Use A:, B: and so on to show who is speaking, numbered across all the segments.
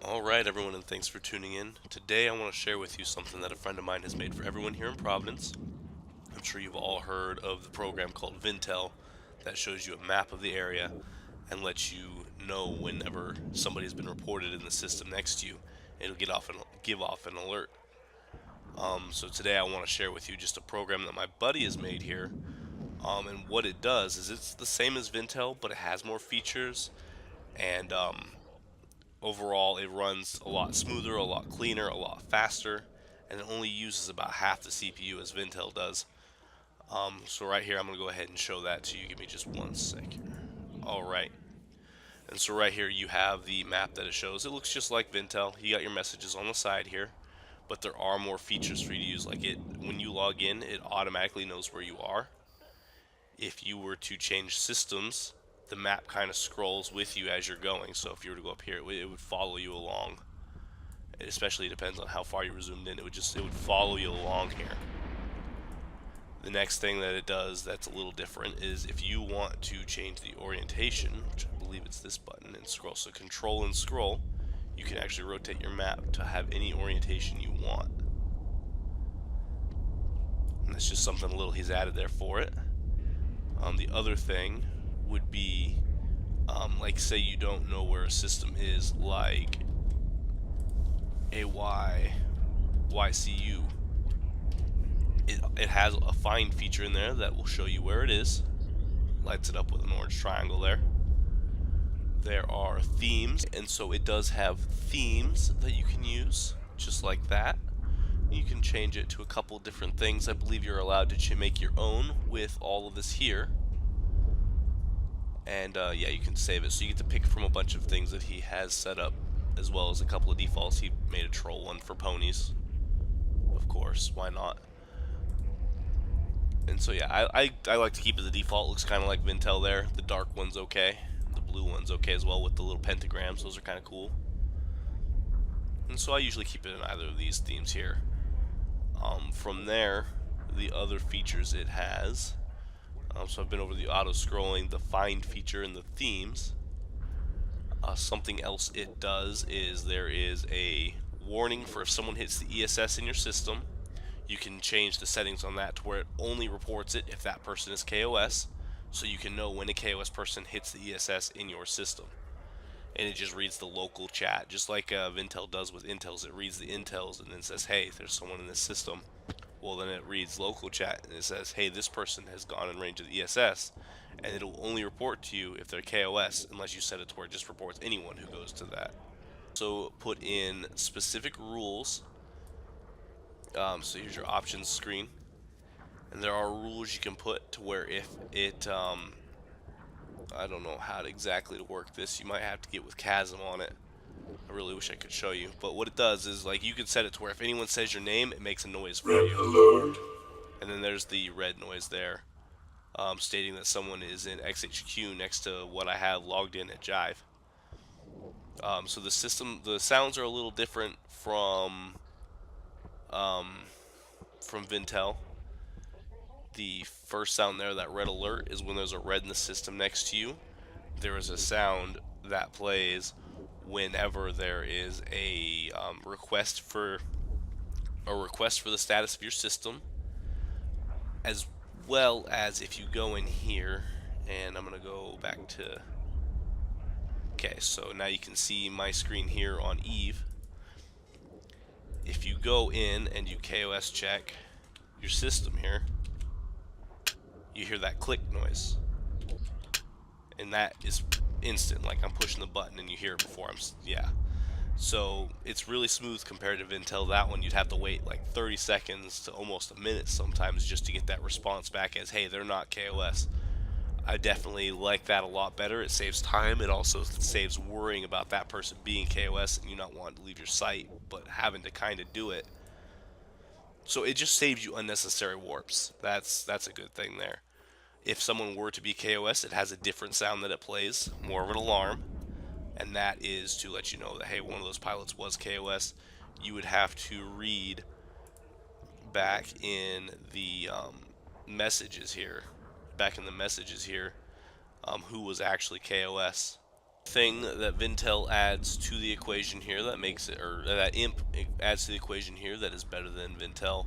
A: Alright everyone, and thanks for tuning in. Today I want to share with you something that a friend of mine has made for everyone here in Providence. I'm sure you've all heard of the program called Vintel that shows you a map of the area and lets you know whenever somebody has been reported in the system next to you. It'll give off an alert. So today I want to share with you just a program that my buddy has made here. And what it does is it's the same as Vintel, but it has more features and overall, it runs a lot smoother, a lot cleaner, a lot faster, and it only uses about half the CPU as Vintel does. So right here, I'm going to go ahead and show that to you. Give me just one sec here. Alright, and so right here you have the map that it shows. It looks just like Vintel. You got your messages on the side here, but there are more features for you to use. Like when you log in, it automatically knows where you are. If you were to change systems, the map kind of scrolls with you as you're going. So if you were to go up here, it would follow you along. It especially depends on how far you were zoomed in. It would follow you along here. The next thing that it does that's a little different is if you want to change the orientation, which I believe it's this button, and scroll. So control and scroll, you can actually rotate your map to have any orientation you want. And that's just something a little he's added there for it. The other thing would be, like say you don't know where a system is, like YCU. It has a find feature in there that will show you where it is. Lights it up with an orange triangle there. There are themes, and so it does have themes that you can use, just like that. You can change it to a couple different things. I believe you're allowed to make your own with all of this here. And yeah, you can save it. So you get to pick from a bunch of things that he has set up, as well as a couple of defaults. He made a troll one for ponies. Of course, why not? And so yeah, I like to keep it the default. It looks kind of like Vintel there. The dark one's okay. The blue one's okay as well with the little pentagrams. Those are kind of cool. And so I usually keep it in either of these themes here. From there, the other features it has. So I've been over the auto scrolling, the find feature, and the themes. Something else it does is there is a warning for if someone hits the ESS in your system. You can change the settings on that to where it only reports it if that person is KOS, so you can know when a KOS person hits the ESS in your system. And it just reads the local chat, just like Vintel does with intels. It reads the intels and then says, hey, there's someone in this system. Well, then it reads local chat and it says, hey, this person has gone in range of the ESS, and it'll only report to you if they're KOS unless you set it to where it just reports anyone who goes to that. So put in specific rules. So here's your options screen, and there are rules you can put to where if it I don't know how exactly to work this. You might have to get with Khasm on it. I really wish I could show you, but what it does is, like, you can set it to where if anyone says your name, it makes a noise for you.
B: Alert.
A: And then there's the red noise there, stating that someone is in XHQ next to what I have logged in at Jive. So the sounds are a little different from Vintel. The first sound there, that red alert, is when there's a red in the system next to you. There is a sound that plays whenever there is a request for the status of your system, as well as if you go in here, and I'm gonna go back to. Okay, so now you can see my screen here on Eve. If you go in and you KOS check your system here, you hear that click noise, and that is instant. Like, I'm pushing the button and you hear it before yeah. So it's really smooth compared to Vintel. That one you'd have to wait like 30 seconds to almost a minute sometimes just to get that response back as, hey, they're not KOS. I definitely like that a lot better. It saves time. It also saves worrying about that person being KOS and you not wanting to leave your site, but having to kind of do it. So it just saves you unnecessary warps. That's a good thing there. If someone were to be KOS, it has a different sound that it plays, more of an alarm, and that is to let you know that, hey, one of those pilots was KOS. You would have to read back in the messages here, who was actually KOS. Thing that Vintel adds to the equation here that makes it, or that IMP adds to the equation here that is better than Vintel.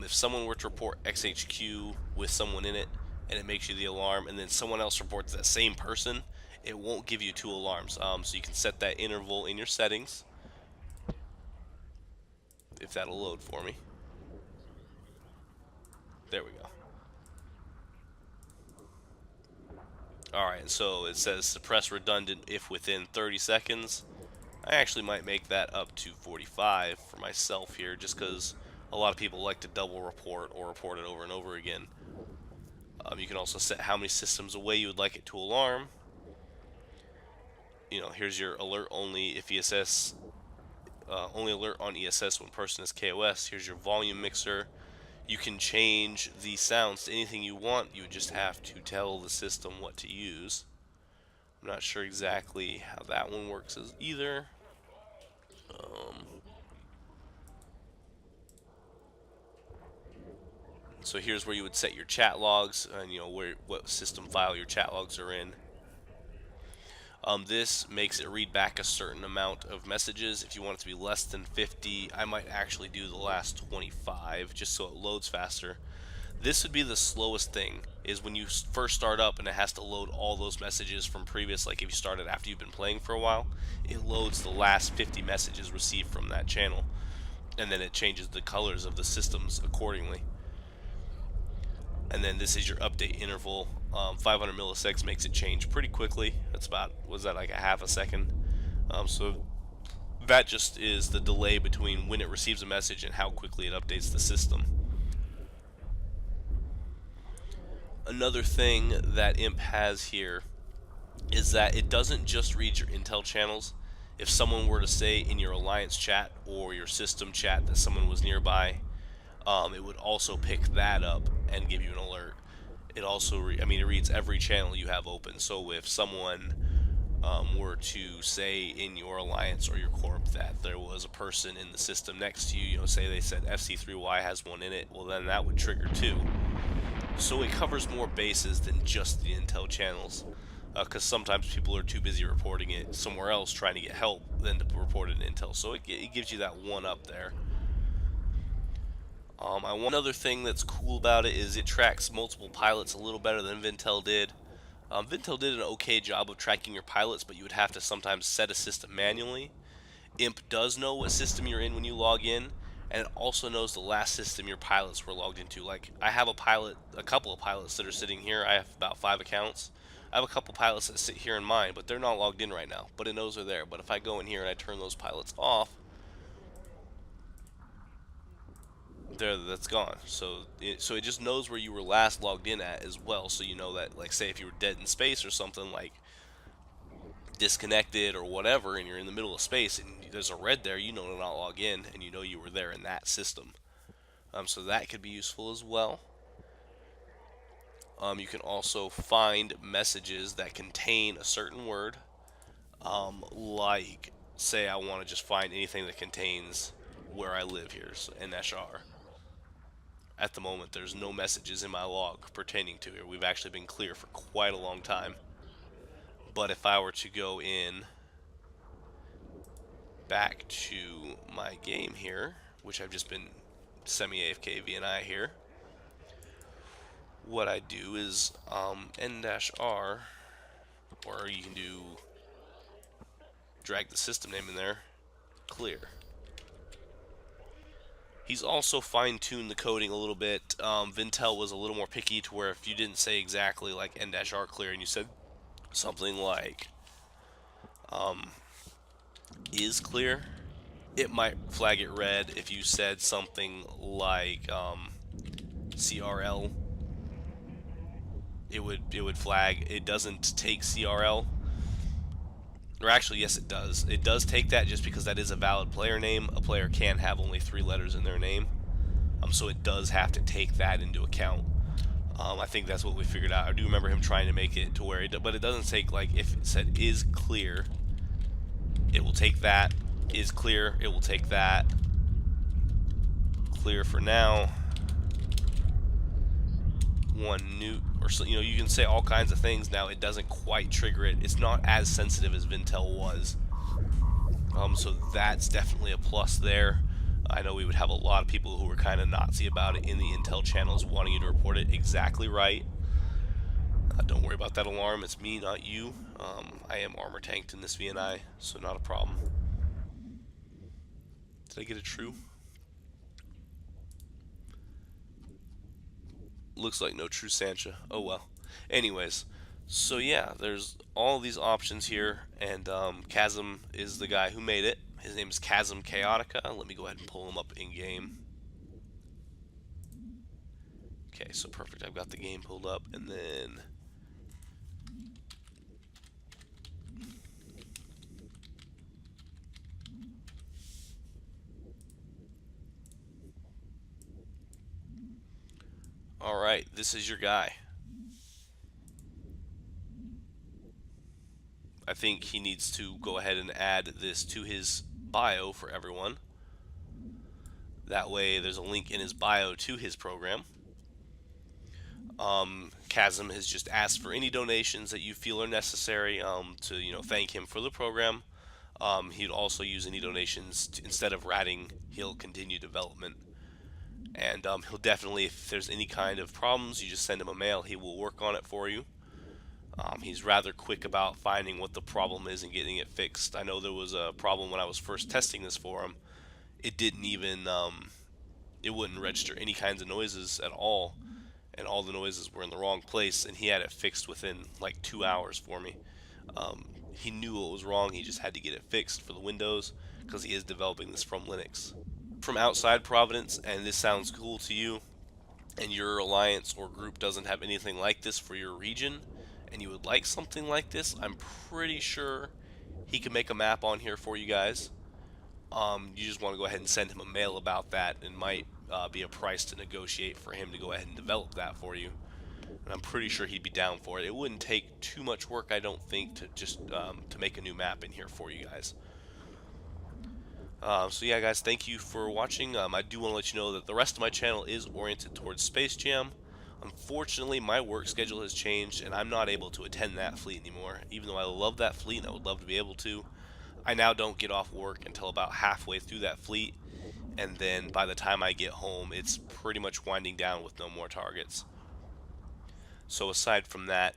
A: If someone were to report XHQ with someone in it and it makes you the alarm, and then someone else reports that same person, it won't give you two alarms. So you can set that interval in your settings, if that'll load for me. There we go. Alright, so it says suppress redundant if within 30 seconds. I actually might make that up to 45 for myself here, just because a lot of people like to double report or report it over and over again. You can also set how many systems away you would like it to alarm. You know, here's your alert only if ESS, only alert on ESS when person is KOS. Here's your volume mixer. You can change the sounds to anything you want. You would just have to tell the system what to use. I'm not sure exactly how that one works as either. So here's where you would set your chat logs and what system file your chat logs are in. This makes it read back a certain amount of messages. If you want it to be less than 50, I might actually do the last 25 just so it loads faster. This would be the slowest thing, is when you first start up and it has to load all those messages from previous, like if you started after you've been playing for a while, it loads the last 50 messages received from that channel, and then it changes the colors of the systems accordingly. And then this is your update interval. 500 milliseconds makes it change pretty quickly. That's about, was that like a half a second? So that just is the delay between when it receives a message and how quickly it updates the system. Another thing that IMP has here is that it doesn't just read your Intel channels. If someone were to say in your Alliance chat or your system chat that someone was nearby, it would also pick that up and give you an alert. It also, it reads every channel you have open. So if someone were to say in your Alliance or your Corp that there was a person in the system next to you, say they said FC3Y has one in it, well then that would trigger too. So it covers more bases than just the Intel channels, because sometimes people are too busy reporting it somewhere else trying to get help than to report it in Intel. So it gives you that one up there. One other thing that's cool about it is it tracks multiple pilots a little better than Vintel did. Vintel did an okay job of tracking your pilots, but you would have to sometimes set a system manually. IMP does know what system you're in when you log in, and it also knows the last system your pilots were logged into. Like, I have a couple of pilots that are sitting here. I have about 5 accounts. I have a couple pilots that sit here in mine, but they're not logged in right now, but it knows they're there. But if I go in here and I turn those pilots off, that's gone. So it just knows where you were last logged in at as well. So you know that, like, say if you were dead in space or something, like disconnected or whatever, and you're in the middle of space and there's a red there, you know to not log in, and you know you were there in that system. So that could be useful as well. You can also find messages that contain a certain word, like say I want to just find anything that contains where I live here, so NSR. At the moment, there's no messages in my log pertaining to here. We've actually been clear for quite a long time. But if I were to go in back to my game here, which I've just been semi-AFK VNI here, what I do is N-R, or you can do drag the system name in there, clear. He's also fine-tuned the coding a little bit. Vintel was a little more picky to where if you didn't say exactly like N-R clear and you said something like is clear, it might flag it red. If you said something like CRL, it would flag. It doesn't take CRL, or actually yes it does. It does take that just because that is a valid player name. A player can have only 3 letters in their name, so it does have to take that into account. I think that's what we figured out. I do remember him trying to make it to where but it doesn't take, like, if it said is clear, it will take that. Is clear, it will take that. Clear for now. one newt, or so, you can say all kinds of things now. It doesn't quite trigger it. It's not as sensitive as Vintel was. So that's definitely a plus there. I know we would have a lot of people who were kind of Nazi about it in the Intel channels, wanting you to report it exactly right. Don't worry about that alarm. It's me, not you. I am armor tanked in this VNI, so not a problem. Did I get it true? Looks like no true Sancha. Oh well. Anyways, so yeah, there's all these options here, and Khasm is the guy who made it. His name is Khasm Kaotiqa. Let me go ahead and pull him up in game. Okay, so perfect. I've got the game pulled up, and then alright, this is your guy. I think he needs to go ahead and add this to his bio for everyone. That way there's a link in his bio to his program. Khasm has just asked for any donations that you feel are necessary to thank him for the program. He'd also use any donations instead of ratting. He'll continue development. And he'll definitely, if there's any kind of problems, you just send him a mail. He will work on it for you. He's rather quick about finding what the problem is and getting it fixed. I know there was a problem when I was first testing this for him. It didn't even, it wouldn't register any kinds of noises at all. And all the noises were in the wrong place, and he had it fixed within like 2 hours for me. He knew what was wrong. He just had to get it fixed for the Windows because he is developing this from Linux. From outside Providence, and this sounds cool to you, and your alliance or group doesn't have anything like this for your region, and you would like something like this, I'm pretty sure he can make a map on here for you guys. You just want to go ahead and send him a mail about that. It might be a price to negotiate for him to go ahead and develop that for you. And I'm pretty sure he'd be down for it. It wouldn't take too much work, I don't think, to just to make a new map in here for you guys. So yeah, guys, thank you for watching. I do want to let you know that the rest of my channel is oriented towards Space Jam. Unfortunately, my work schedule has changed, and I'm not able to attend that fleet anymore. Even though I love that fleet and I would love to be able to, I now don't get off work until about halfway through that fleet, and then by the time I get home, it's pretty much winding down with no more targets. So aside from that,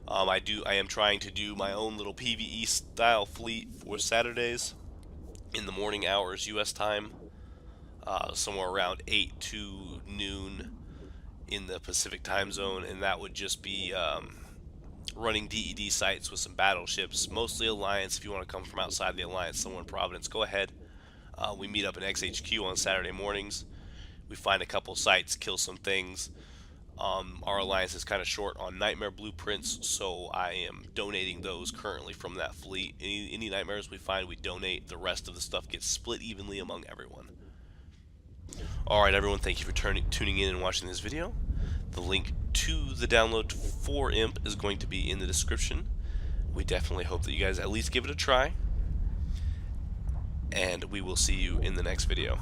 A: I am trying to do my own little PvE style fleet for Saturdays in the morning hours US time, somewhere around 8 to noon in the Pacific time zone, and that would just be running DED sites with some battleships, mostly Alliance. If you want to come from outside the Alliance, somewhere in Providence, go ahead. We meet up in XHQ on Saturday mornings. We find a couple sites, kill some things. Our Alliance is kind of short on nightmare blueprints, so I am donating those currently from that fleet. Any nightmares we find, we donate. The rest of the stuff gets split evenly among everyone. Alright everyone, thank you for tuning in and watching this video. The link to the download for IMP is going to be in the description. We definitely hope that you guys at least give it a try. And we will see you in the next video.